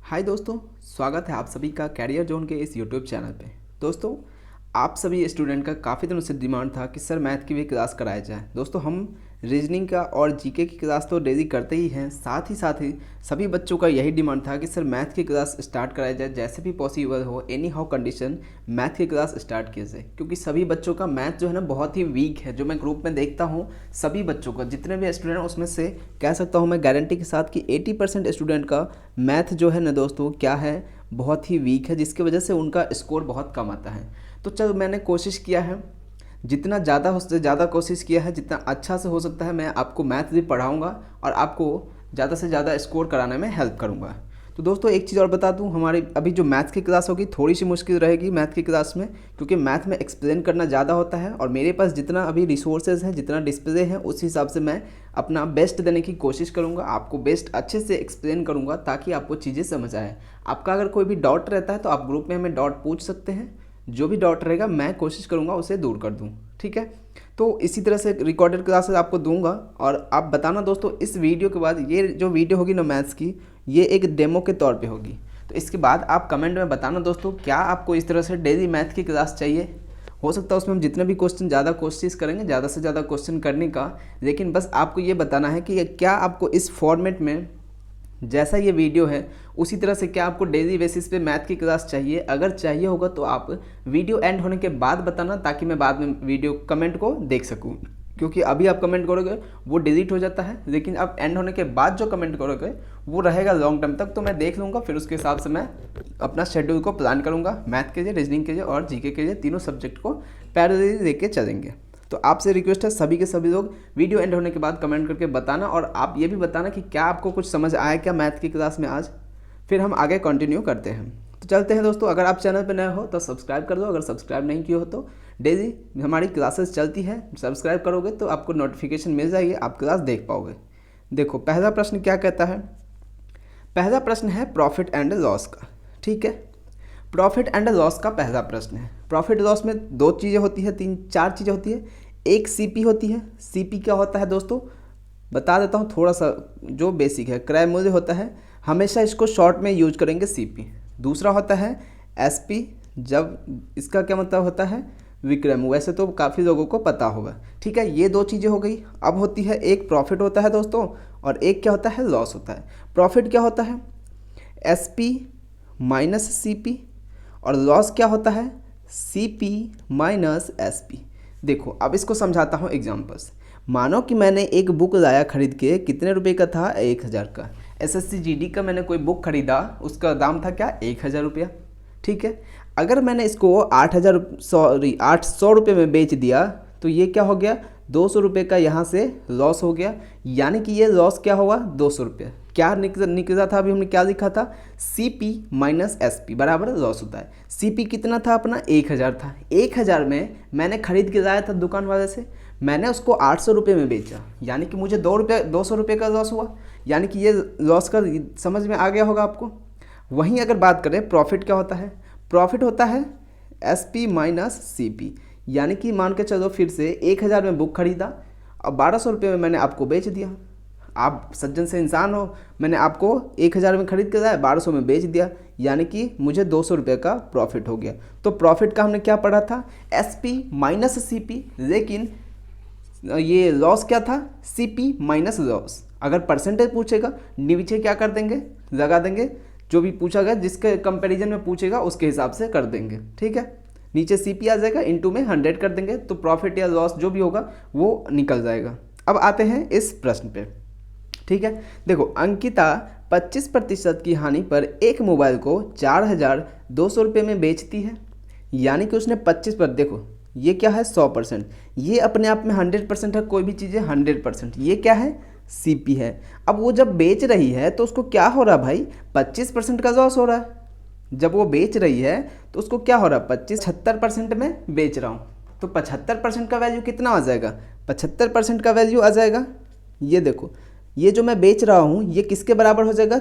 हाय दोस्तों, स्वागत है आप सभी का कैरियर जोन के इस यूट्यूब चैनल पे। दोस्तों, आप सभी स्टूडेंट का काफ़ी दिनों से डिमांड था कि सर मैथ की भी क्लास कराया जाए। दोस्तों, हम रीजनिंग का और जीके की क्लास तो डेली करते ही हैं, साथ ही सभी बच्चों का यही डिमांड था कि सर मैथ की क्लास स्टार्ट कराया जाए, जैसे भी पॉसिबल हो, एनी हाउ कंडीशन मैथ की क्लास स्टार्ट किया जाए। क्योंकि सभी बच्चों का मैथ जो है ना बहुत ही वीक है। जो मैं ग्रुप में देखता हूँ सभी बच्चों का, जितने भी स्टूडेंट हैं उसमें से कह सकता हूँ मैं गारंटी के साथ कि 80% स्टूडेंट का मैथ जो है ना दोस्तों क्या है, बहुत ही वीक है, जिसकी वजह से उनका स्कोर बहुत कम आता है। तो चलो, मैंने कोशिश किया है, जितना ज़्यादा हो सकता ज़्यादा कोशिश किया है, जितना अच्छा से हो सकता है मैं आपको मैथ भी पढ़ाऊँगा और आपको ज़्यादा से ज़्यादा स्कोर कराने में हेल्प करूँगा। तो दोस्तों, एक चीज़ और बता दूँ, हमारी अभी जो मैथ्स की क्लास होगी थोड़ी सी मुश्किल रहेगी मैथ की क्लास में, क्योंकि मैथ में एक्सप्लेन करना ज़्यादा होता है और मेरे पास जितना अभी रिसोर्सेज हैं, जितना डिस्प्ले है, उस हिसाब से मैं अपना बेस्ट देने की कोशिश करूँगा, आपको बेस्ट अच्छे से एक्सप्लेन करूँगा ताकि आपको चीज़ें समझ आए। आपका अगर कोई भी डाउट रहता है तो आप ग्रुप में हमें डाउट पूछ सकते हैं, जो भी डाउट रहेगा मैं कोशिश करूँगा उसे दूर कर दूँ। ठीक है, तो इसी तरह से रिकॉर्डेड क्लासेस आपको दूंगा और आप बताना दोस्तों, इस वीडियो के बाद ये जो वीडियो होगी ना मैथ्स की, ये एक डेमो के तौर पे होगी। तो इसके बाद आप कमेंट में बताना दोस्तों, क्या आपको इस तरह से डेली मैथ की क्लास चाहिए। हो सकता है उसमें हम जितने भी क्वेश्चन ज़्यादा कोशिश करेंगे ज़्यादा से ज़्यादा क्वेश्चन करने का, लेकिन बस आपको ये बताना है कि क्या आपको इस फॉर्मेट में, जैसा ये वीडियो है उसी तरह से क्या आपको डेली बेसिस पे मैथ की क्लास चाहिए। अगर चाहिए होगा तो आप वीडियो एंड होने के बाद बताना, ताकि मैं बाद में वीडियो कमेंट को देख सकूं। क्योंकि अभी आप कमेंट करोगे वो डिलीट हो जाता है, लेकिन आप एंड होने के बाद जो कमेंट करोगे वो रहेगा लॉन्ग टर्म तक, तो मैं देख लूँगा, फिर उसके हिसाब से मैं अपना शेड्यूल को प्लान करूँगा। मैथ के लिए, रीजनिंग के लिए और जीके के लिए, तीनों सब्जेक्ट को पैरेलली लेके चलेंगे। तो आपसे रिक्वेस्ट है सभी के सभी लोग वीडियो एंड होने के बाद कमेंट करके बताना, और आप ये भी बताना कि क्या आपको कुछ समझ आया क्या मैथ की क्लास में आज। फिर हम आगे कंटिन्यू करते हैं। तो चलते हैं दोस्तों, अगर आप चैनल पर नए हो तो सब्सक्राइब कर दो, अगर सब्सक्राइब नहीं किए हो तो डेली हमारी क्लासेस चलती है, सब्सक्राइब करोगे तो आपको नोटिफिकेशन मिल जाएगी, आप क्लास देख पाओगे। देखो, पहला प्रश्न क्या कहता है। पहला प्रश्न है प्रॉफिट एंड लॉस का। ठीक है, प्रॉफिट एंड लॉस का पहला प्रश्न है। प्रॉफिट लॉस में दो चीज़ें होती है, तीन चार चीज़ें होती है। एक सीपी होती है। सीपी क्या होता है दोस्तों, बता देता हूँ थोड़ा सा, जो बेसिक है, क्रय मूल्य होता है, हमेशा इसको शॉर्ट में यूज करेंगे सीपी। दूसरा होता है एसपी, जब इसका क्या मतलब होता है, विक्रय मूल्य। वैसे तो काफ़ी लोगों को पता होगा। ठीक है, ये दो चीज़ें हो गई। अब होती है, एक प्रॉफिट होता है दोस्तों और एक क्या होता है, लॉस होता है। प्रॉफिट क्या होता है, एसपी माइनस सीपी, और लॉस क्या होता है, सीपी माइनस एसपी। देखो, अब इसको समझाता हूँ एग्जांपल्स। मानो कि मैंने एक बुक लाया खरीद के, कितने रुपए का था, 1000 का। एसएससी जीडी का मैंने कोई बुक खरीदा, उसका दाम था क्या, 1000 रुपया। ठीक है, अगर मैंने इसको 800 रुपये में बेच दिया तो ये क्या हो गया, 200 रुपये का यहाँ से लॉस हो गया। यानी कि ये लॉस क्या हुआ, 200 रुपये। क्या निकला था, अभी हमने क्या लिखा था, C P minus S P बराबर लॉस होता है। सी पी कितना था अपना, 1000 था। 1000 में मैंने खरीद के लाया था दुकान वाले से, मैंने उसको 800 रुपये में बेचा, यानी कि मुझे 200 रुपये का लॉस हुआ। यानी कि ये लॉस का समझ में आ गया होगा आपको। वहीं अगर बात करें प्रॉफिट क्या होता है, प्रॉफिट होता है S P minus C P. यानी कि मान के चलो, फिर से 1000 में बुक खरीदा, अब 1200 रुपये में मैंने आपको बेच दिया। आप सज्जन से इंसान हो, मैंने आपको 1000 में खरीद के लाया, 1200 में बेच दिया, यानी कि मुझे 200 रुपये का प्रॉफिट हो गया। तो प्रॉफिट का हमने क्या पढ़ा था, S P minus C P, लेकिन ये लॉस क्या था, सी पी माइनस लॉस। अगर परसेंटेज पूछेगा नीचे क्या कर देंगे, लगा देंगे, जो भी पूछा गया जिसके कंपैरिजन में पूछेगा उसके हिसाब से कर देंगे। ठीक है, नीचे सी पी आ जाएगा, इनटू में 100 कर देंगे, तो प्रॉफिट या लॉस जो भी होगा वो निकल जाएगा। अब आते हैं इस प्रश्न पे। ठीक है, देखो, अंकिता 25% की हानि पर एक मोबाइल को 4200 रुपये में बेचती है। यानी कि उसने 25 पर, देखो ये क्या है, 100%, ये अपने आप में 100% है, कोई भी चीज़ है 100%, ये क्या है, सीपी है। अब वो जब बेच रही है तो उसको क्या हो रहा है भाई, 25% का लॉस हो रहा है। जब वो बेच रही है तो उसको क्या हो रहा है, 75% में बेच रहा हूँ, तो 75% का वैल्यू कितना आ जाएगा, 75% का वैल्यू आ जाएगा, ये देखो, ये जो मैं बेच रहा हूँ ये किसके बराबर हो जाएगा,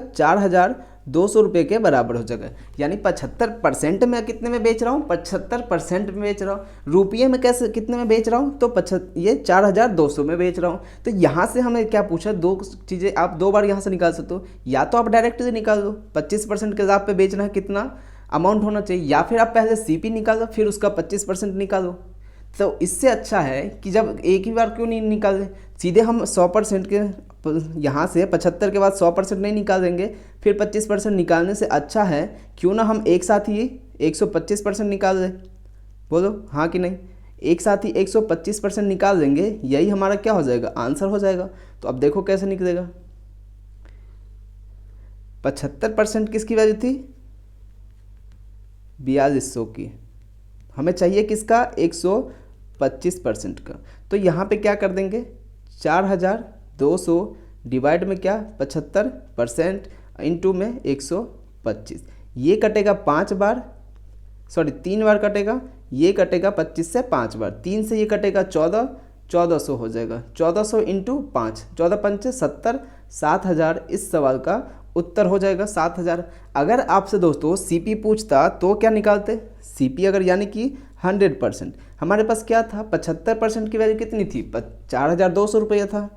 200 रुपये के बराबर हो जाएगा। यानी 75% में कितने में बेच रहा हूँ, 75% में बेच रहा हूँ। रुपये में कैसे कितने में बेच रहा हूँ, तो ये 4200 में बेच रहा हूँ। तो यहाँ से हमें क्या पूछा, दो चीज़ें आप दो बार यहाँ से निकाल सकते हो। या तो आप डायरेक्ट से निकाल दो, 25% के हिसाब पे बेचना है कितना अमाउंट होना चाहिए, या फिर आप पहले सीपी निकालो फिर उसका 25% निकालो। तो इससे अच्छा है कि जब एक ही बार क्यों नहीं निकालें, सीधे हम 100% के यहाँ से 75 के बाद 100% नहीं निकाल देंगे, फिर 25% निकालने से अच्छा है क्यों ना हम एक साथ ही 125% निकाल दें। बोलो हाँ कि नहीं, एक साथ ही 125% निकाल देंगे, यही हमारा क्या हो जाएगा, आंसर हो जाएगा। तो अब देखो कैसे निकलेगा। 75% किसकी वैल्यू थी, 4200 की, हमें चाहिए किसका, 125% का। तो यहाँ पे क्या कर देंगे, 4200 डिवाइड में क्या 75% इंटू में 125, ये कटेगा 5 बार, सॉरी 3 बार कटेगा, ये कटेगा 25 से 5 बार, 3 से ये कटेगा 1400 हो जाएगा। 1400 इंटू 5, 14 पंचे 70, 7000 इस सवाल का उत्तर हो जाएगा 7000। अगर आपसे दोस्तों सीपी पूछता तो क्या निकालते, सीपी अगर यानी कि 100%, हमारे पास क्या था 75% की वैल्यू कितनी थी, 4200 रुपया था।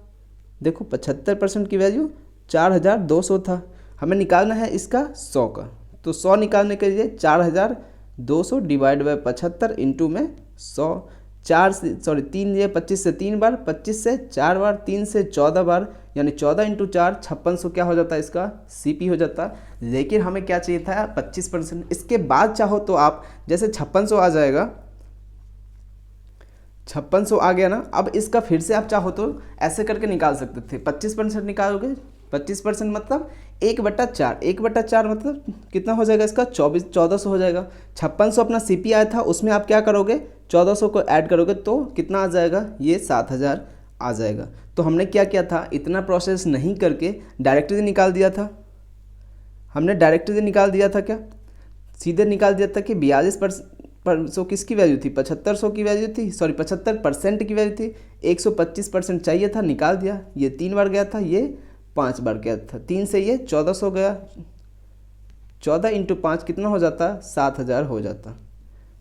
देखो 75% की वैल्यू 4200 था, हमें निकालना है इसका 100 का। तो 100 निकालने के लिए 4200 डिवाइड बाई 75 इंटू में 100, 3 ये 25 से 3 बार, 25 से 4 बार, 3 से 14 बार, यानी 14 इंटू 4 5600 क्या हो जाता है, इसका सीपी हो जाता। लेकिन हमें क्या चाहिए था 25%। इसके बाद चाहो तो आप जैसे 5600 आ जाएगा, 5600 आ गया ना, अब इसका फिर से आप चाहो तो ऐसे करके निकाल सकते थे। 25% निकालोगे, 25% मतलब 1/4, 1/4 मतलब कितना हो जाएगा इसका 1400 हो जाएगा। 5600 अपना सीपी आया था, उसमें आप क्या करोगे 1400 को ऐड करोगे तो कितना आ जाएगा, ये 7000 आ जाएगा। तो हमने क्या किया था, इतना प्रोसेस नहीं करके डायरेक्टली निकाल दिया था। हमने डायरेक्टली निकाल दिया था, क्या सीधे निकाल दिया था कि 42% किसकी वैल्यू थी, 7500 की वैल्यू थी, सॉरी 75% की वैल्यू थी, 125% चाहिए था, निकाल दिया। ये 3 बार गया था, ये 5 बार गया था, 3 से ये 1400 गया, 14 इंटू 5 कितना हो जाता, 7000 हो जाता।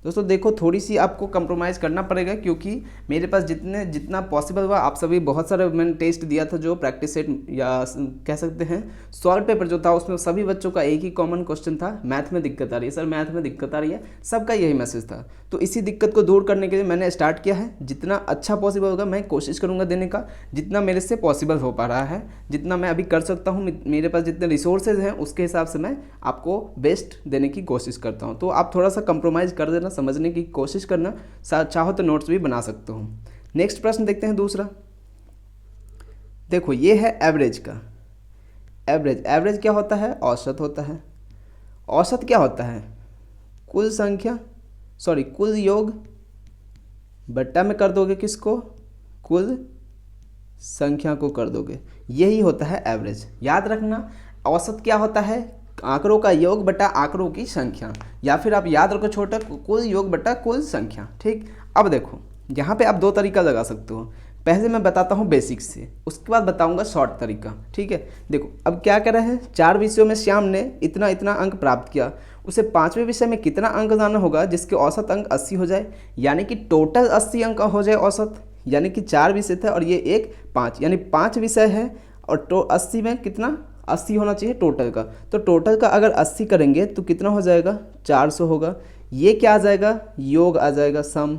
दोस्तों देखो थोड़ी सी आपको कंप्रोमाइज़ करना पड़ेगा, क्योंकि मेरे पास जितना पॉसिबल हुआ, आप सभी बहुत सारे मैंने टेस्ट दिया था जो प्रैक्टिस सेट या कह सकते हैं सॉल्व पेपर जो था, उसमें सभी बच्चों का एक ही कॉमन क्वेश्चन था, मैथ में दिक्कत आ रही है सर, मैथ में दिक्कत आ रही है, सबका यही मैसेज था। तो इसी दिक्कत को दूर करने के लिए मैंने स्टार्ट किया है। जितना अच्छा पॉसिबल होगा मैं कोशिश करूँगा देने का, जितना मेरे से पॉसिबल हो पा रहा है, जितना मैं अभी कर सकता हूँ, मेरे पास जितने रिसोर्सेज हैं उसके हिसाब से मैं आपको बेस्ट देने की कोशिश करता हूँ। तो आप थोड़ा सा कंप्रोमाइज़ कर देना, समझने की कोशिश करना, चाहो तो नोट्स भी बना सकते हो। नेक्स्ट प्रश्न देखते हैं दूसरा। देखो ये है एवरेज का। एवरेज क्या होता है, औसत होता है। औसत क्या होता है, कुल संख्या, सॉरी कुल योग बट्टा में कर दोगे किसको, कुल संख्या को कर दोगे, यही होता है एवरेज। याद रखना औसत क्या होता है, आंकड़ों का योग बटा आंकड़ों की संख्या, या फिर आप याद रखो छोटा, कुल योग बटा कुल संख्या। ठीक, अब देखो यहाँ पे आप दो तरीका लगा सकते हो। पहले मैं बताता हूँ बेसिक से, उसके बाद बताऊँगा शॉर्ट तरीका। ठीक है, देखो अब क्या कर रहे हैं, 4 विषयों में श्याम ने इतना इतना अंक प्राप्त किया, उसे 5वें विषय में कितना अंक लाना होगा जिसके औसत अंक 80 हो जाए, यानी कि टोटल 80 अंक हो जाए औसत। यानी कि 4 विषय थे और ये एक 5, यानी 5 विषय है और 80 में कितना 80 होना चाहिए टोटल का। तो टोटल का अगर 80 करेंगे तो कितना हो जाएगा, 400 होगा। ये क्या आ जाएगा, योग आ जाएगा, सम।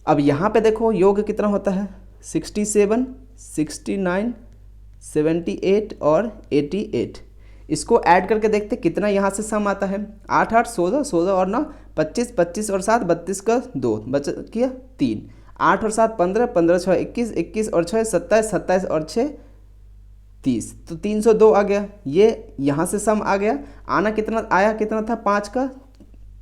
अब यहाँ पे देखो योग कितना होता है, 67, 69, 78 और 88। इसको ऐड करके देखते कितना यहाँ से सम आता है। 8 8 16, 16 और 9 25, 25 और 7 32 का 2 बच किया 3, 8 और 7 15, 15 6 21, 21 और 6 27, 27 और 6 30, तो 302 आ गया। ये यहाँ से सम आ गया, आना कितना आया, कितना था 5 का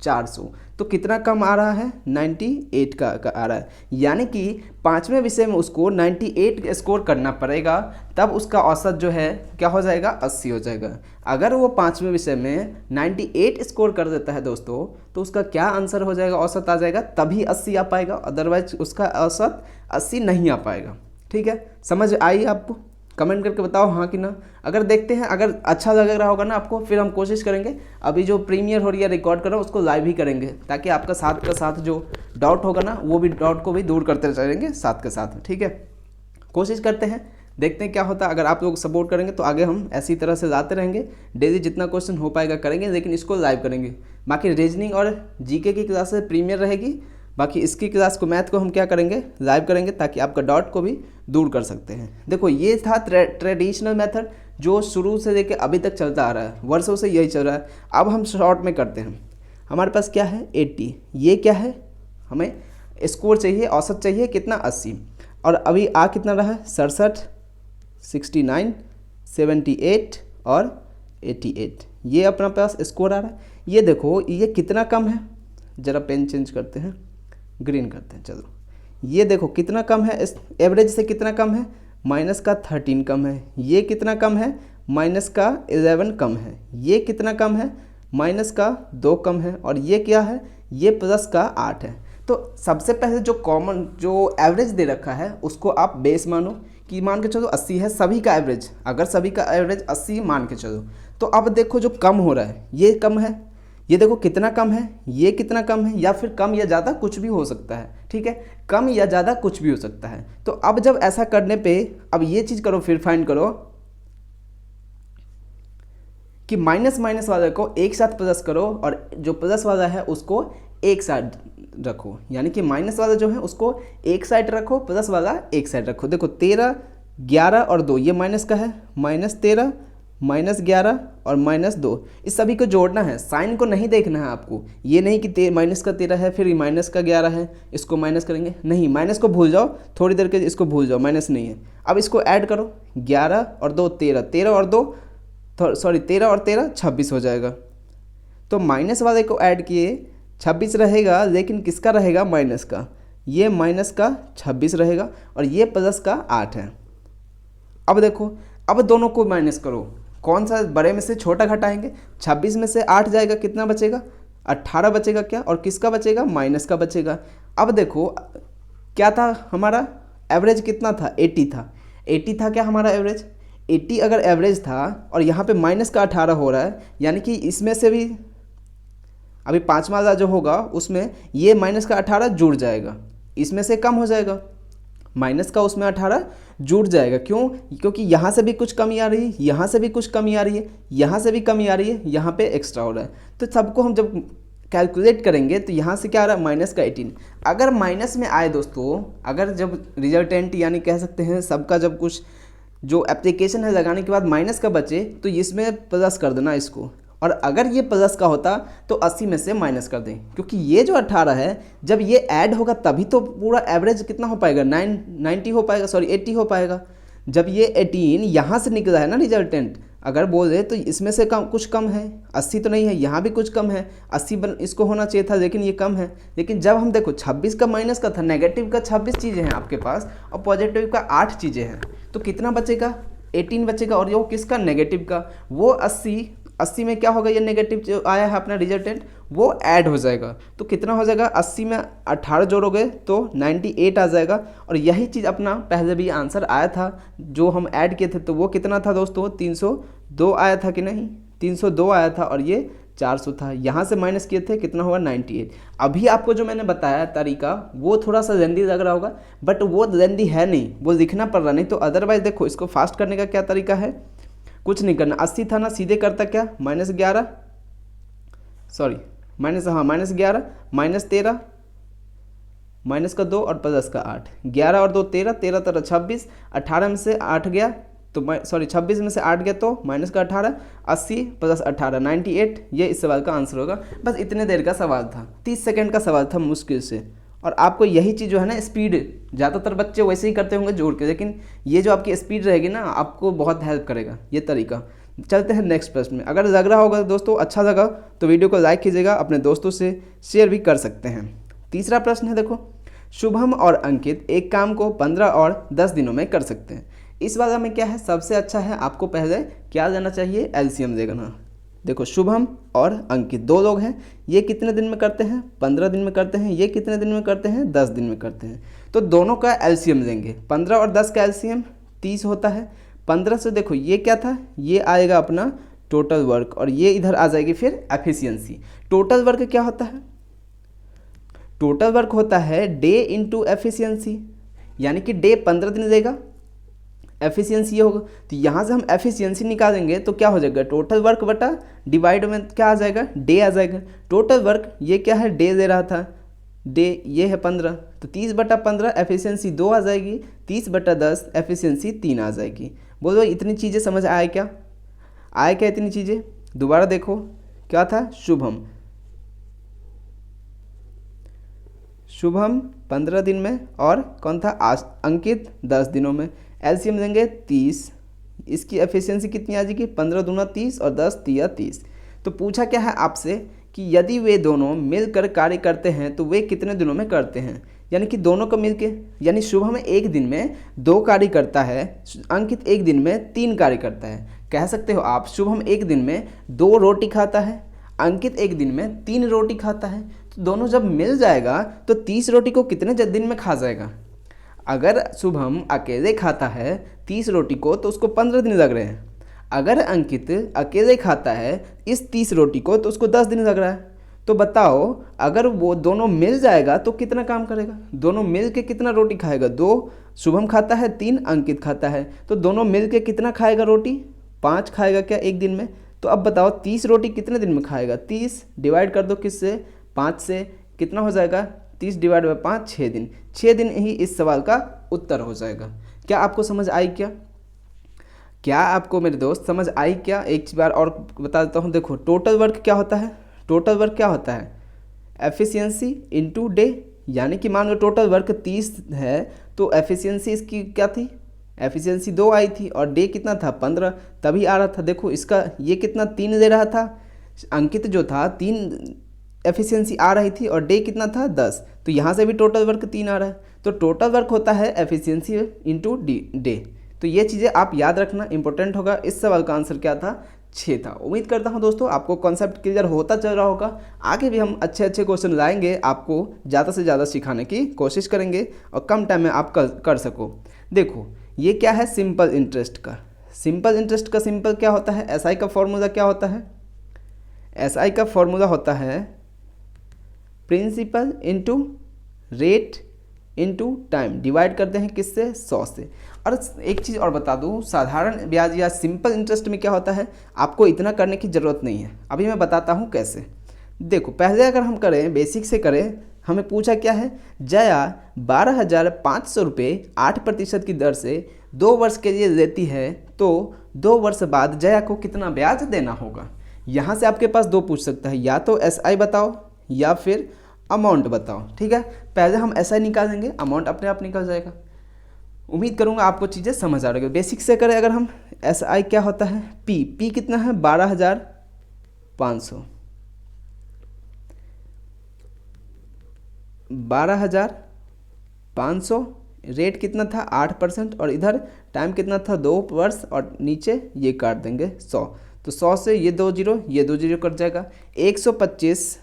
400, तो कितना कम आ रहा है 98 का आ रहा है। यानी कि 5वें विषय में उसको 98 स्कोर करना पड़ेगा, तब उसका औसत जो है क्या हो जाएगा, 80 हो जाएगा। अगर वो 5वें विषय में 98 स्कोर कर देता है दोस्तों, तो उसका क्या आंसर हो जाएगा, औसत आ जाएगा, तभी 80 आ पाएगा, अदरवाइज उसका औसत 80 नहीं आ पाएगा। ठीक है, समझ आई आपको। कमेंट करके बताओ हाँ कि ना। अगर देखते हैं, अगर अच्छा लग रहा होगा ना आपको, फिर हम कोशिश करेंगे अभी जो प्रीमियर हो रही है रिकॉर्ड कर रहा हूँ उसको लाइव ही करेंगे, ताकि आपका साथ का साथ जो डाउट होगा ना वो भी डाउट को भी दूर करते चलेंगे साथ के साथ, ठीक है। कोशिश करते हैं, देखते हैं क्या होता है। अगर आप लोग सपोर्ट करेंगे तो आगे हम ऐसी तरह से लाते रहेंगे, डेली जितना क्वेश्चन हो पाएगा करेंगे, लेकिन इसको लाइव करेंगे। बाकी रीजनिंग और जीके की क्लासेस प्रीमियर रहेगी, बाकी इसकी क्लास को मैथ को हम क्या करेंगे, लाइव करेंगे, ताकि आपका डाउट को भी दूर कर सकते हैं। देखो ये था ट्रेडिशनल मेथड जो शुरू से लेकर अभी तक चलता आ रहा है, वर्षों से यही चल रहा है। अब हम शॉर्ट में करते हैं। हमारे पास क्या है 80, ये क्या है, हमें स्कोर चाहिए, औसत चाहिए कितना 80, और अभी आ कितना रहा है 67, 69, 78 और 88, ये अपना पास स्कोर आ रहा है। ये देखो ये कितना कम है, ज़रा पेन चेंज करते हैं, ग्रीन करते हैं, चलो ये देखो कितना कम है, इस एवरेज से कितना कम है, माइनस का 13 कम है। ये कितना कम है, माइनस का 11 कम है। ये कितना कम है, माइनस का 2 कम है। और ये क्या है, ये प्लस का 8 है। तो सबसे पहले जो कॉमन जो एवरेज दे रखा है उसको आप बेस मानो, कि मान के चलो 80 है सभी का एवरेज, अगर सभी का एवरेज 80 मान के चलो, तो अब देखो जो कम हो रहा है ये कम है, ये देखो कितना कम है, ये कितना कम है, या फिर कम या ज़्यादा कुछ भी हो सकता है, ठीक है, कम या ज़्यादा कुछ भी हो सकता है। तो अब जब ऐसा करने पे अब ये चीज़ करो, फिर फाइंड करो कि माइनस माइनस वाले को एक साथ प्लस करो और जो प्लस वाला है उसको एक साइड रखो, यानी कि माइनस वाला जो है उसको एक साइड रखो, प्लस वाला एक साइड रखो। देखो 13, 11 और 2 ये माइनस का है, -13, -11 और -2, इस सभी को जोड़ना है, साइन को नहीं देखना है आपको। ये नहीं कि माइनस का 13 है फिर माइनस का 11 है इसको माइनस करेंगे, नहीं, माइनस को भूल जाओ, थोड़ी देर के इसको भूल जाओ, माइनस नहीं है। अब इसको ऐड करो, 11 और 2 13, 13 और 2 13 और 13 26 हो जाएगा। तो माइनस वाले को ऐड किए 26 रहेगा, लेकिन किसका रहेगा, माइनस का। ये माइनस का 26 रहेगा और ये प्लस का 8 है। अब देखो, अब दोनों को माइनस करो, कौन सा बड़े में से छोटा घटाएंगे, 26 में से 8 जाएगा, कितना बचेगा 18 बचेगा क्या, और किसका बचेगा, माइनस का बचेगा। अब देखो क्या था हमारा एवरेज, कितना था 80 था, 80 था क्या हमारा एवरेज, 80 अगर एवरेज था और यहाँ पे माइनस का 18 हो रहा है, यानी कि इसमें से भी अभी पाँचवा वाला जो होगा उसमें ये माइनस का 18 जुड़ जाएगा, इसमें से कम हो जाएगा, माइनस का उसमें 18 जुड़ जाएगा। क्यों, क्योंकि यहाँ से भी कुछ कमी आ रही है, यहाँ से भी कुछ कमी आ रही है, यहाँ से भी कमी आ रही है, यहाँ पे एक्स्ट्रा हो रहा है। तो सबको हम जब कैलकुलेट करेंगे तो यहाँ से क्या आ रहा है, माइनस का 18। अगर माइनस में आए दोस्तों, अगर जब रिजल्टेंट यानी कह सकते हैं सबका जब कुछ जो एप्लीकेशन है लगाने के बाद माइनस का बचे, तो इसमें प्लस कर देना इसको, और अगर ये प्लस का होता तो 80 में से माइनस कर दें, क्योंकि ये जो 18 है जब ये ऐड होगा तभी तो पूरा एवरेज कितना हो पाएगा, 90 हो पाएगा, 80 हो पाएगा। जब ये 18 यहाँ से निकला है ना रिजल्टेंट, अगर बोले तो इसमें से कम कुछ कम है, 80 तो नहीं है, यहाँ भी कुछ कम है, 80 इसको होना चाहिए था, लेकिन ये कम है। लेकिन जब हम देखो 26 का माइनस का था, नेगेटिव का 26 चीज़ें हैं आपके पास और पॉजिटिव का 8 चीज़ें हैं, तो कितना बचेगा, 18 बचेगा। और वो किसका, नेगेटिव का, वो 80 में क्या होगा, ये नेगेटिव जो आया है अपना रिजल्टेंट वो ऐड हो जाएगा, तो कितना हो जाएगा, 80 में 18 जोड़ोगे तो 98 आ जाएगा। और यही चीज़ अपना पहले भी आंसर आया था जो हम ऐड किए थे, तो वो कितना था दोस्तों, 302 आया था कि नहीं, 302 आया था और ये 400 था। यहाँ से माइनस किए थे, कितना होगा 98। अभी आपको जो मैंने बताया तरीका वो थोड़ा सा लेंदी लग रहा होगा, बट वो लेंदी है नहीं, वो लिखना पड़ रहा नहीं। तो अदरवाइज़ देखो इसको फास्ट करने का क्या तरीका है, कुछ नहीं करना, 80 था ना, सीधे करता क्या, -11 -11 -13 -2 और प्लस का 8, 11 और 2 13, 13 13 26, 18 में से 8 गया तो 26 में से 8 गया तो माइनस का 18, 80 + 18 98, ये इस सवाल का आंसर होगा। बस इतने देर का सवाल था, 30 सेकंड का सवाल था मुश्किल से। और आपको यही चीज़ जो है ना, स्पीड, ज़्यादातर बच्चे वैसे ही करते होंगे जोड़ के, लेकिन ये जो आपकी स्पीड रहेगी ना आपको बहुत हेल्प करेगा ये तरीका। चलते हैं नेक्स्ट प्रश्न में। अगर लग रहा होगा दोस्तों, अच्छा लगा तो वीडियो को लाइक कीजिएगा, अपने दोस्तों से शेयर भी कर सकते हैं। तीसरा प्रश्न है, देखो, शुभम और अंकित एक काम को 15 और 10 दिनों में कर सकते हैं। इस वाला में क्या है, सबसे अच्छा है आपको पहले क्या लेना चाहिए, एलसीएम लेना। देखो शुभम और अंकित 2 लोग हैं, ये कितने दिन में करते हैं, 15 दिन में करते हैं, ये कितने दिन में करते हैं, 10 दिन में करते हैं। तो दोनों का एलसीएम लेंगे, 15 और 10 का एलसीएम 30 होता है, 15 से देखो ये क्या था, ये आएगा अपना टोटल वर्क और ये इधर आ जाएगी फिर एफिशिएंसी। टोटल वर्क क्या होता है, टोटल वर्क होता है डे इंटू एफिशिएंसी, यानी कि डे 15 दिन देगा, एफिशिएंसी ये होगा। तो यहाँ से हम एफिशिएंसी निकालेंगे तो क्या हो जाएगा, टोटल वर्क बटा डिवाइड में क्या आ जाएगा, डे आ जाएगा। टोटल वर्क ये क्या है, डे दे रहा था, डे ये है 15, तो 30/15 एफिशिएंसी 2 आ जाएगी, 30/10 एफिशिएंसी 3 आ जाएगी। बोलो इतनी चीज़ें समझ आए क्या, आए क्या इतनी चीज़ें। दोबारा देखो क्या था, शुभम, शुभम 15 दिन में और कौन था, अंकित 10 दिनों में। एलसीएम देंगे 30, इसकी एफिशिएंसी कितनी आ जाएगी, 15 दूना 30 और 10 तिया 30। तो पूछा क्या है आपसे कि यदि वे दोनों मिलकर कार्य करते हैं तो वे कितने दिनों में करते हैं, यानी कि दोनों को मिलके, यानी शुभम एक दिन में 2 कार्य करता है, अंकित एक दिन में 3 कार्य करता है। कह सकते हो आप शुभम एक दिन में 2 रोटी खाता है, अंकित एक दिन में 3 रोटी खाता है। तो दोनों जब मिल जाएगा तो 30 रोटी को कितने दिन में खा जाएगा। अगर शुभम अकेले खाता है 30 रोटी को तो उसको 15 दिन लग रहे हैं, अगर अंकित अकेले खाता है इस 30 रोटी को तो उसको 10 दिन लग रहा है। तो बताओ अगर वो दोनों मिल जाएगा तो कितना काम करेगा, दोनों मिल के कितना रोटी खाएगा, 2 शुभम खाता है, 3 अंकित खाता है, तो दोनों मिल के कितना खाएगा रोटी, 5 खाएगा क्या एक दिन में। तो अब बताओ 30 रोटी कितने दिन में खाएगा, 30 डिवाइड कर दो किससे, 5 से, कितना हो जाएगा 30 डिवाइड बाई 5, 6 दिन, 6 दिन ही इस सवाल का उत्तर हो जाएगा। क्या आपको समझ आई क्या, क्या आपको मेरे दोस्त समझ आई क्या। एक बार और बता देता हूँ, देखो टोटल वर्क क्या होता है, टोटल वर्क क्या होता है, एफिशिएंसी इनटू डे, यानी कि मान लो टोटल वर्क 30 है तो एफिशिएंसी इसकी क्या थी, एफिशिएंसी 2 आई थी और डे कितना था 15, तभी आ रहा था। देखो इसका ये कितना 3 दे रहा था, अंकित जो था 3 एफिशिएंसी आ रही थी और डे कितना था 10, तो यहाँ से भी टोटल वर्क 3 आ रहा है। तो टोटल वर्क होता है एफिशिएंसी इंटू डे। तो ये चीज़ें आप याद रखना, इंपॉर्टेंट होगा। इस सवाल का आंसर क्या था, 6 था। उम्मीद करता हूँ दोस्तों आपको कॉन्सेप्ट क्लियर होता चल रहा होगा। आगे भी हम अच्छे अच्छे क्वेश्चन लाएंगे, आपको ज़्यादा से ज़्यादा सिखाने की कोशिश करेंगे और कम टाइम में आप कर सको। देखो ये क्या है, सिंपल इंटरेस्ट का, सिंपल इंटरेस्ट का सिंपल क्या होता है, एसआई का फॉर्मूला क्या होता है, एसआई का फॉर्मूला होता है principal into rate into time, divide करते हैं किससे, 100 से। और एक चीज़ और बता दूं, साधारण ब्याज या सिंपल इंटरेस्ट में क्या होता है, आपको इतना करने की ज़रूरत नहीं है। अभी मैं बताता हूं कैसे। देखो पहले अगर हम करें, बेसिक से करें, हमें पूछा क्या है, जया 12,500 रुपये 8% की दर से 2 वर्ष के लिए लेती है, तो 2 वर्ष बाद जया को कितना ब्याज देना होगा। यहाँ से आपके पास 2 पूछ सकता है, या तो एसआई बताओ या फिर अमाउंट बताओ। ठीक है, पहले हम एसआई निकालेंगे, अमाउंट अपने आप निकल जाएगा। उम्मीद करूंगा आपको चीज़ें समझ आ रही है। बेसिक से करें अगर हम, एसआई क्या होता है, पी कितना है 12,500, 12,500, रेट कितना था 8% और इधर टाइम कितना था 2 वर्ष और नीचे ये काट देंगे 100, तो 100 से ये 2 जीरो, ये 2 जीरो कट जाएगा। 125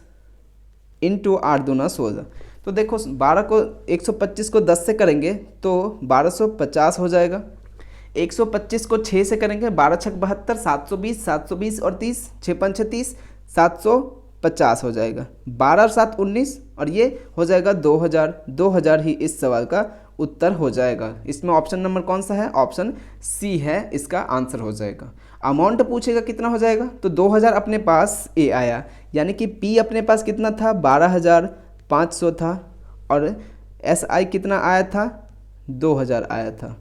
इंटू 8 दूना 16, तो देखो 12 को 125 को 10 से करेंगे तो 1250 हो जाएगा। 125 को 6 से करेंगे, 12 छक 72, 720, 720 और 30, 6 पंच 30, 750 हो जाएगा। 12 और 7 19 और ये हो जाएगा 2000, 2000 ही इस सवाल का उत्तर हो जाएगा। इसमें ऑप्शन नंबर कौन सा है, ऑप्शन सी है इसका आंसर हो जाएगा। अमाउंट पूछेगा कितना हो जाएगा, तो 2000 अपने पास ए आया, यानी कि पी अपने पास कितना था 12,500 था और एस आई कितना आया था 2000 आया था।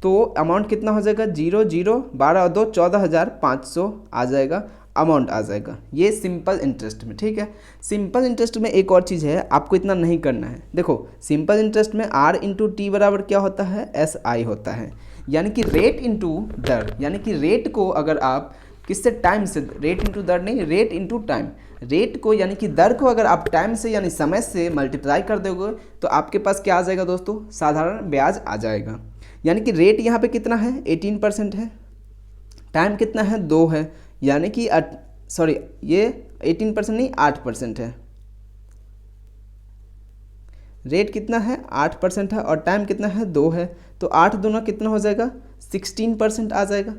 तो अमाउंट कितना हो जाएगा 0 0 12 और 2 14,500 आ जाएगा, अमाउंट आ जाएगा। ये सिंपल इंटरेस्ट में। ठीक है, सिंपल इंटरेस्ट में एक और चीज़ है, आपको इतना नहीं करना है। देखो सिंपल इंटरेस्ट में आर इंटू टी बराबर क्या होता है, एस आई होता है, यानी कि रेट इंटू दर, यानी कि रेट को अगर आप किससे, टाइम से, रेट इंटू दर नहीं, रेट इंटू टाइम, रेट को यानी कि दर को अगर आप टाइम से यानी समय से मल्टीप्लाई कर दोगे तो आपके पास क्या आ जाएगा दोस्तों, साधारण ब्याज आ जाएगा। यानी कि रेट यहाँ पे कितना है 18% है, टाइम कितना है 2 है, यानी कि सॉरी ये 18% नहीं 8% है, रेट कितना है 8% है और टाइम कितना है 2 है, तो 8 दूना कितना हो जाएगा 16% आ जाएगा।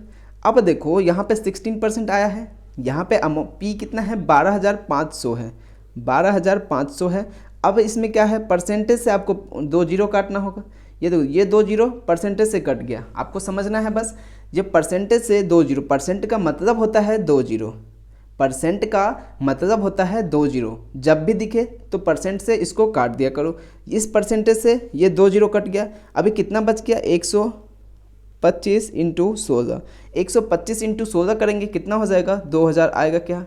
अब देखो यहाँ पे 16% आया है, यहाँ पे पी कितना है 12,500 है, 12,500 है। अब इसमें क्या है, परसेंटेज से आपको 2 जीरो काटना होगा। ये देखो ये 2 जीरो परसेंटेज से कट गया, आपको समझना है बस। ये परसेंटेज से 2 जीरो, परसेंट का मतलब होता है 2 जीरो, परसेंट का मतलब होता है 2 जीरो। जब भी दिखे तो परसेंट से इसको काट दिया करो। इस परसेंटेज से ये 2 जीरो कट गया। अभी कितना बच गया, 125 इंटू 16, 125 इंटू 16 करेंगे कितना हो जाएगा, 2000 आएगा। क्या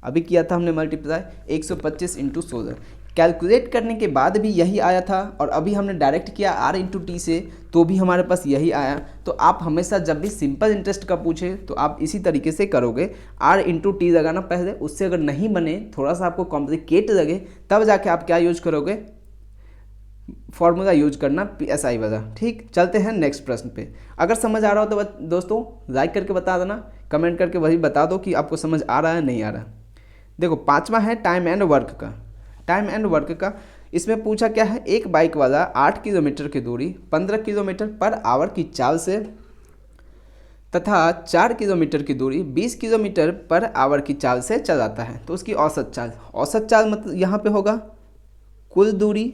अभी किया था हमने मल्टीप्लाई, 125 इंटू 16 कैलकुलेट करने के बाद भी यही आया था, और अभी हमने डायरेक्ट किया r इंटू टी से तो भी हमारे पास यही आया। तो आप हमेशा जब भी सिंपल इंटरेस्ट का पूछे तो आप इसी तरीके से करोगे, r इंटू टी लगाना पहले, उससे अगर नहीं बने, थोड़ा सा आपको कॉम्प्लिकेट लगे, तब जाके आप क्या यूज करोगे, फॉर्मूला यूज करना PSI वाला। ठीक, चलते हैं नेक्स्ट प्रश्न पे। अगर समझ आ रहा हो तो दोस्तों लाइक करके बता देना, कमेंट करके वही बता दो कि आपको समझ आ रहा है नहीं आ रहा। देखो 5वां है टाइम एंड वर्क का। टाइम एंड वर्क का इसमें पूछा क्या है, एक बाइक वाला 8 किलोमीटर की दूरी 15 किलोमीटर पर आवर की चाल से तथा 4 किलोमीटर की दूरी 20 किलोमीटर पर आवर की चाल से चलाता है, तो उसकी औसत चाल, औसत चाल मतलब यहाँ पे होगा कुल दूरी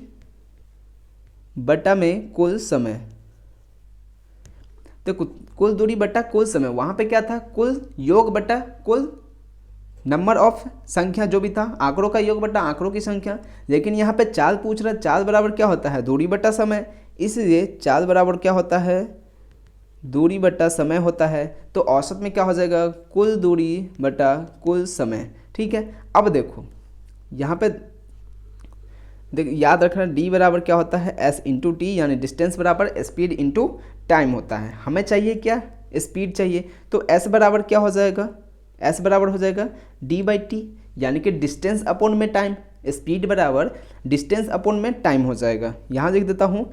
बटा में कुल समय। तो कुल दूरी बटा कुल समय, वहाँ पे क्या था, कुल योग बटा कुल नंबर ऑफ संख्या जो भी था, आंकड़ों का योग बटा आंकड़ों की संख्या। लेकिन यहाँ पे चाल पूछ रहा है, चाल बराबर क्या होता है, दूरी बटा समय, इसलिए चाल बराबर क्या होता है, दूरी बटा समय होता है। तो औसत में क्या हो जाएगा, कुल दूरी बटा कुल समय। ठीक है, अब देखो यहाँ पे याद रखना d बराबर क्या होता है, s इंटू टी, यानी डिस्टेंस बराबर स्पीड इंटू टाइम होता है। हमें चाहिए क्या, स्पीड चाहिए, तो s बराबर क्या हो जाएगा, s बराबर हो जाएगा d बाई टी, यानी कि डिस्टेंस अपॉन में टाइम, स्पीड बराबर डिस्टेंस अपॉन में टाइम हो जाएगा। यहाँ लिख देता हूँ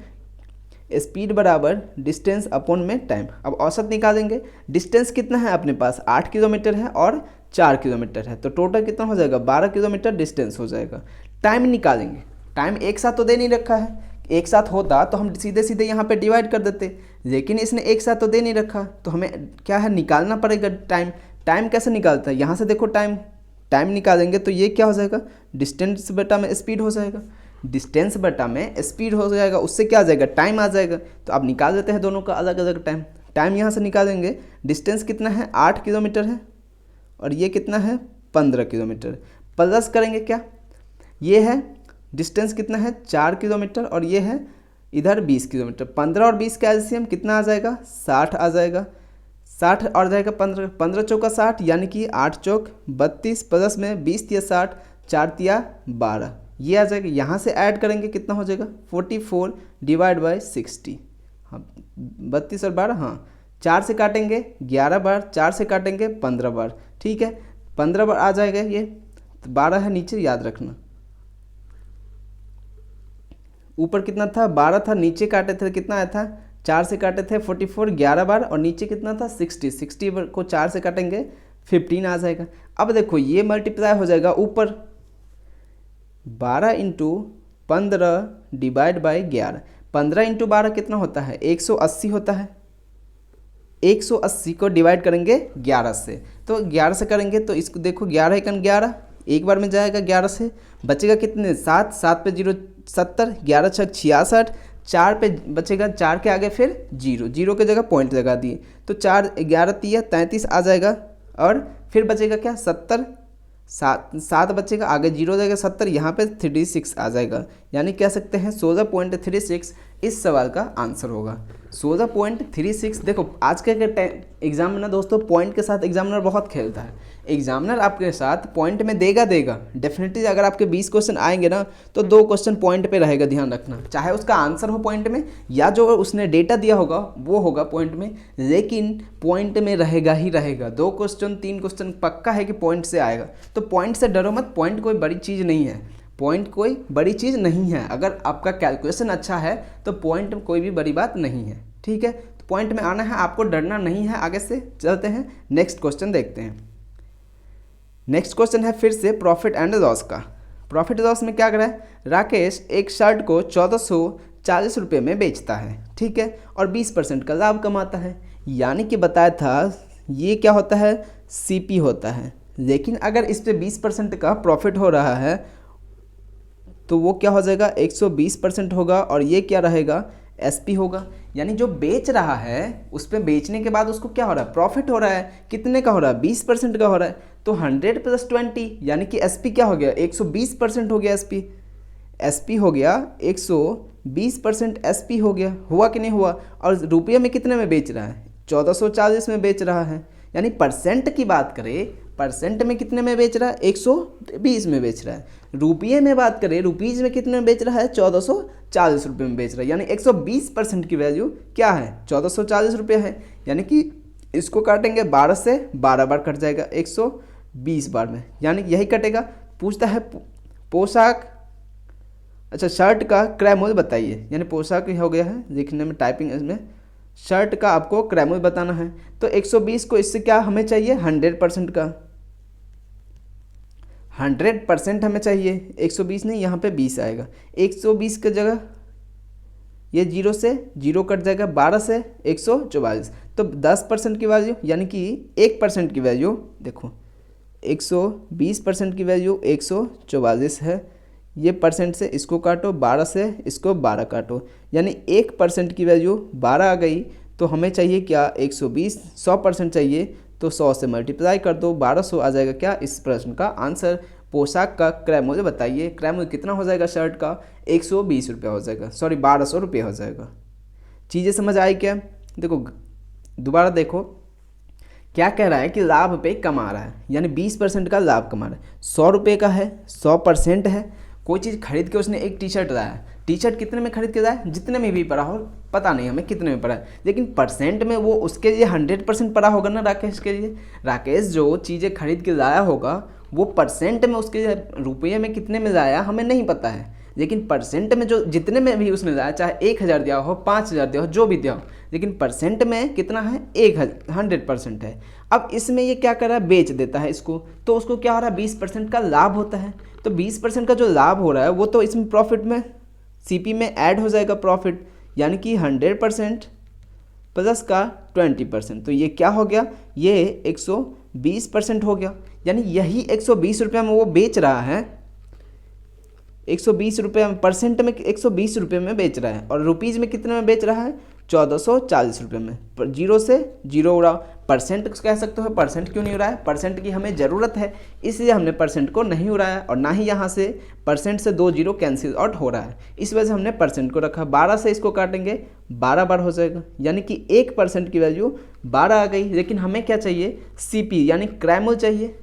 स्पीड बराबर डिस्टेंस अपॉन में टाइम। अब औसत निकालेंगे, डिस्टेंस कितना है अपने पास, 8 किलोमीटर है और 4 किलोमीटर है, तो टोटल कितना हो जाएगा, 12 किलोमीटर डिस्टेंस हो जाएगा। टाइम निकालेंगे, टाइम एक साथ तो दे नहीं रखा है, एक साथ होता तो हम सीधे सीधे यहाँ पे डिवाइड कर देते, लेकिन इसने एक साथ तो दे नहीं रखा, तो हमें क्या है, निकालना पड़ेगा टाइम। टाइम कैसे निकालता है, यहाँ से देखो टाइम निकालेंगे तो ये क्या हो जाएगा, डिस्टेंस बटा में स्पीड हो जाएगा, डिस्टेंस बटा में स्पीड हो जाएगा, उससे क्या आ जाएगा, टाइम आ जाएगा। तो अब निकाल देते हैं दोनों का अलग अलग टाइम। टाइम यहाँ से निकालेंगे, डिस्टेंस कितना है 8 किलोमीटर है और ये कितना है 15 किलोमीटर, प्लस करेंगे क्या, ये है डिस्टेंस कितना है 4 किलोमीटर और ये है इधर 20 किलोमीटर, 15 और 20 का एलसीएम कितना आ जाएगा, 60 आ जाएगा, 60 और जाएगा 15, 15 चौका 60, यानी कि 8 चौक 32 प्लस में 20 तिया 60, 4 तिया 12, ये आ जाएगा। यहाँ से ऐड करेंगे कितना हो जाएगा 44 डिवाइड बाई 60, हाँ 32 और 12, हाँ 4 से काटेंगे 11 बार, 4 से काटेंगे 15 बार, ठीक है 15 बार आ जाएगा ये, तो 12 है नीचे, याद रखना। ऊपर कितना था 12 था, नीचे काटे थे कितना आया था, 4 से काटे थे 44 11 बार, और नीचे कितना था 60, 60 को 4 से काटेंगे 15 आ जाएगा। अब देखो ये मल्टीप्लाई हो जाएगा ऊपर 12 इंटू 15 डिवाइड बाई 11, 15 इंटू 12 कितना होता है 180 होता है, 180 को डिवाइड करेंगे 11 से, तो 11 से करेंगे तो इसको देखो 11 एकन 11 एक बार में जाएगा, 11 से बचेगा कितने 7, 7 पे 0 70, 11 छक 66, 4 पे बचेगा, 4 के आगे फिर 0, 0 के जगह पॉइंट लगा दिए, तो 4 11 तिया 33 आ जाएगा, और फिर बचेगा क्या 70, 7 बचेगा, आगे 0 जाएगा 70, यहाँ पे 36 आ जाएगा, यानी कह सकते हैं 16.36 इस सवाल का आंसर होगा, 16.36। देखो आज के एग्जाम में ना दोस्तों पॉइंट के साथ एग्जामिनर बहुत खेलता है, एग्जामिनर आपके साथ पॉइंट में देगा डेफिनेटली। अगर आपके 20 क्वेश्चन आएंगे ना तो 2 क्वेश्चन पॉइंट पे रहेगा, ध्यान रखना, चाहे उसका आंसर हो पॉइंट में या जो उसने डेटा दिया होगा वो होगा पॉइंट में, लेकिन पॉइंट में रहेगा ही रहेगा। 2 क्वेश्चन 3 क्वेश्चन पक्का है कि पॉइंट से आएगा, तो पॉइंट से डरो मत, पॉइंट कोई बड़ी चीज़ नहीं है, पॉइंट कोई बड़ी चीज़ नहीं है। अगर आपका कैलकुलेशन अच्छा है तो पॉइंट कोई भी बड़ी बात नहीं है, ठीक है, तो पॉइंट में आना है, आपको डरना नहीं है। आगे से चलते हैं, नेक्स्ट क्वेश्चन देखते हैं। नेक्स्ट क्वेश्चन है फिर से प्रॉफिट एंड लॉस का। प्रॉफिट लॉस में क्या कर रहा है, राकेश एक शर्ट को 1440 रुपये में बेचता है, ठीक है, और 20% का लाभ कमाता है। यानी कि बताया था ये क्या होता है, सीपी होता है। लेकिन अगर इस पे 20% का प्रॉफिट हो रहा है तो वो क्या हो जाएगा, 120% होगा, और ये क्या रहेगा, एसपी होगा। यानी जो बेच रहा है उस पे बेचने के बाद उसको क्या हो रहा है, प्रॉफिट हो रहा है। कितने का हो रहा है, 20% का हो रहा है। तो 100 + 20 यानी कि एसपी क्या हो गया, 120% हो गया। एसपी हो गया 120% एसपी हो गया। हुआ कि नहीं हुआ। और रुपये में कितने में बेच रहा है, 1440 में बेच रहा है। यानी परसेंट की बात करें, परसेंट में कितने में बेच रहा है, 120 में बेच रहा है। रुपये में बात करें, रुपीज़ में कितने में बेच रहा है, 1440 रुपये में बेच रहा है। यानी 120% की वैल्यू क्या है, 1440 रुपये है। यानी कि इसको काटेंगे 12 से, 12 बार कट जाएगा 120 बार में, यानी यही कटेगा। पूछता है पोशाक, अच्छा शर्ट का क्रय मूल्य बताइए। यानी पोशाक हो गया है, लिखने में टाइपिंग इसमें शर्ट का आपको क्रय मूल्य बताना है। तो 120 को इससे क्या हमें चाहिए, 100% का, 100% हमें चाहिए। 120 नहीं, यहाँ पे 20 आएगा। 120 की जगह ये 0 से 0 कट जाएगा, 12 से 144। तो 10% की वैल्यू, यानी कि 1% की वैल्यू देखो, 120% की वैल्यू 144 है। ये परसेंट से इसको काटो, 12 से इसको 12 काटो, यानी 1% की वैल्यू 12 आ गई। तो हमें चाहिए क्या, 120, 100% चाहिए तो 100 से मल्टीप्लाई कर दो, 1200 आ जाएगा क्या इस प्रश्न का आंसर। पोशाक का क्रय मूल्य बताइए। क्रय मूल्य कितना हो जाएगा शर्ट का, 120 रुपये हो जाएगा, सॉरी 1200 रुपये हो जाएगा। चीज़ें समझ आई क्या। देखो दोबारा देखो, क्या कह रहा है कि लाभ पे कमा रहा है, यानी 20% का लाभ कमा रहा है। 100 रुपये का है, 100% है। कोई चीज़ खरीद के उसने एक टी शर्ट लाया, टी शर्ट कितने में खरीद के लाया, जितने में भी पड़ा हो, पता नहीं हमें कितने में पड़ा है, लेकिन परसेंट में वो उसके लिए 100% पड़ा होगा ना राकेश के लिए। राकेश जो चीज़ें खरीद के लाया होगा वो परसेंट में उसके रुपये में कितने में लाया हमें नहीं पता है, लेकिन परसेंट में जो जितने में भी उसने लाया, चाहे 1000 दिया हो, 5000 दिया हो, जो भी दिया हो, लेकिन परसेंट में कितना है, 100% है। अब इसमें ये क्या कर रहा है, बेच देता है इसको, तो उसको क्या हो रहा है, 20% का लाभ होता है। तो 20% का जो लाभ हो रहा है वो तो इसमें प्रॉफिट में, सीपी में ऐड हो जाएगा प्रॉफिट, यानी कि 100% प्लस का 20%। तो ये क्या हो गया, ये 120% हो गया। यानी यही 120 रुपये में वो बेच रहा है, 120 रुपये में, परसेंट में 120 रुपये में बेच रहा है, और रुपीज़ में कितने में बेच रहा है, 1440 रुपये में। पर 0 से 0 उड़ा, परसेंट कह सकते हो, परसेंट क्यों नहीं उड़ाया, परसेंट की हमें ज़रूरत है इसलिए हमने परसेंट को नहीं उड़ाया, और ना ही यहाँ से परसेंट से 2 0 कैंसिल आउट हो रहा है, इस वजह से हमने परसेंट को रखा। 12 से इसको काटेंगे 12 बार हो जाएगा, यानी कि 1% की वैल्यू 12 आ गई। लेकिन हमें क्या चाहिए, सीपी यानी क्रय मूल्य चाहिए।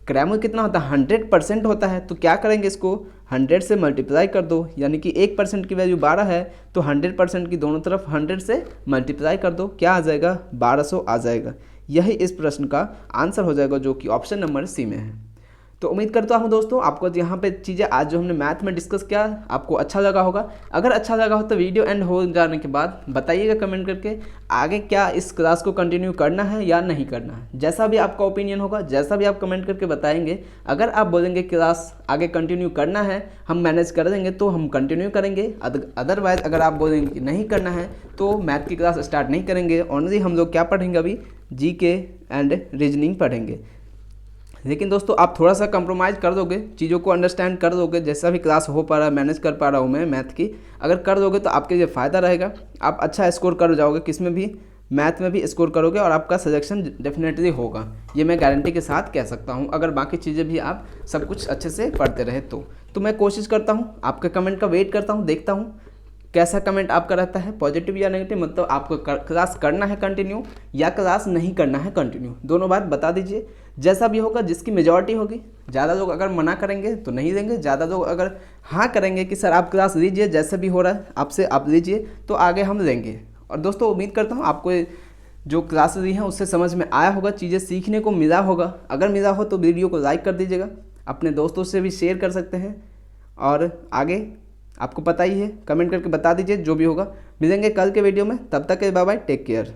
क्रय मूल्य कितना होता है, 100% होता है। तो क्या करेंगे, इसको 100 से मल्टीप्लाई कर दो, यानी कि 1% की वैल्यू 12 है, तो 100% की दोनों तरफ 100 से मल्टीप्लाई कर दो, क्या आ जाएगा, 1200 आ जाएगा। यही इस प्रश्न का आंसर हो जाएगा, जो कि ऑप्शन नंबर सी में है। तो उम्मीद करता हूँ दोस्तों आपको यहाँ पे चीज़ें आज जो हमने मैथ में डिस्कस किया आपको अच्छा लगा होगा। अगर अच्छा लगा हो तो वीडियो एंड हो जाने के बाद बताइएगा कमेंट करके, आगे क्या इस क्लास को कंटिन्यू करना है या नहीं करना है। जैसा भी आपका ओपिनियन होगा, जैसा भी आप कमेंट करके बताएंगे, अगर आप बोलेंगे क्लास आगे कंटिन्यू करना है, हम मैनेज कर देंगे तो हम कंटिन्यू करेंगे। अदरवाइज़ अगर आप बोलेंगे कि नहीं करना है तो मैथ की क्लास स्टार्ट नहीं करेंगे। ओनली हम लोग क्या पढ़ेंगे, अभी जीके एंड रीजनिंग पढ़ेंगे। लेकिन दोस्तों आप थोड़ा सा कंप्रोमाइज़ कर दोगे, चीज़ों को अंडरस्टैंड कर दोगे, जैसा भी क्लास हो पा रहा है, मैनेज कर पा रहा हूँ मैं मैथ की, अगर कर दोगे तो आपके लिए फ़ायदा रहेगा। आप अच्छा स्कोर कर जाओगे, किस में भी, मैथ में भी स्कोर करोगे, और आपका सिलेक्शन डेफिनेटली होगा, ये मैं गारंटी के साथ कह सकता हूँ, अगर बाकी चीज़ें भी आप सब कुछ अच्छे से पढ़ते रहे तो मैं कोशिश करता हूँ, आपके कमेंट का वेट करता हूँ, देखता हूँ कैसा कमेंट आपका रहता है, पॉजिटिव या नेगेटिव, मतलब आपको क्लास करना है कंटिन्यू या क्लास नहीं करना है कंटिन्यू, दोनों बात बता दीजिए। जैसा भी होगा, जिसकी मेजॉरिटी होगी, ज़्यादा लोग अगर मना करेंगे तो नहीं देंगे, ज़्यादा लोग अगर हाँ करेंगे कि सर आप क्लास लीजिए, जैसे भी हो रहा है आपसे आप लीजिए, तो आगे हम लेंगे। और दोस्तों उम्मीद करता हूँ आपको जो क्लास ली हैं उससे समझ में आया होगा, चीज़ें सीखने को मिला होगा। अगर मिला हो तो वीडियो को लाइक कर दीजिएगा, अपने दोस्तों से भी शेयर कर सकते हैं, और आगे आपको पता ही है, कमेंट करके बता दीजिए जो भी होगा। मिलेंगे कल के वीडियो में, तब तक के बाय बाय, टेक केयर।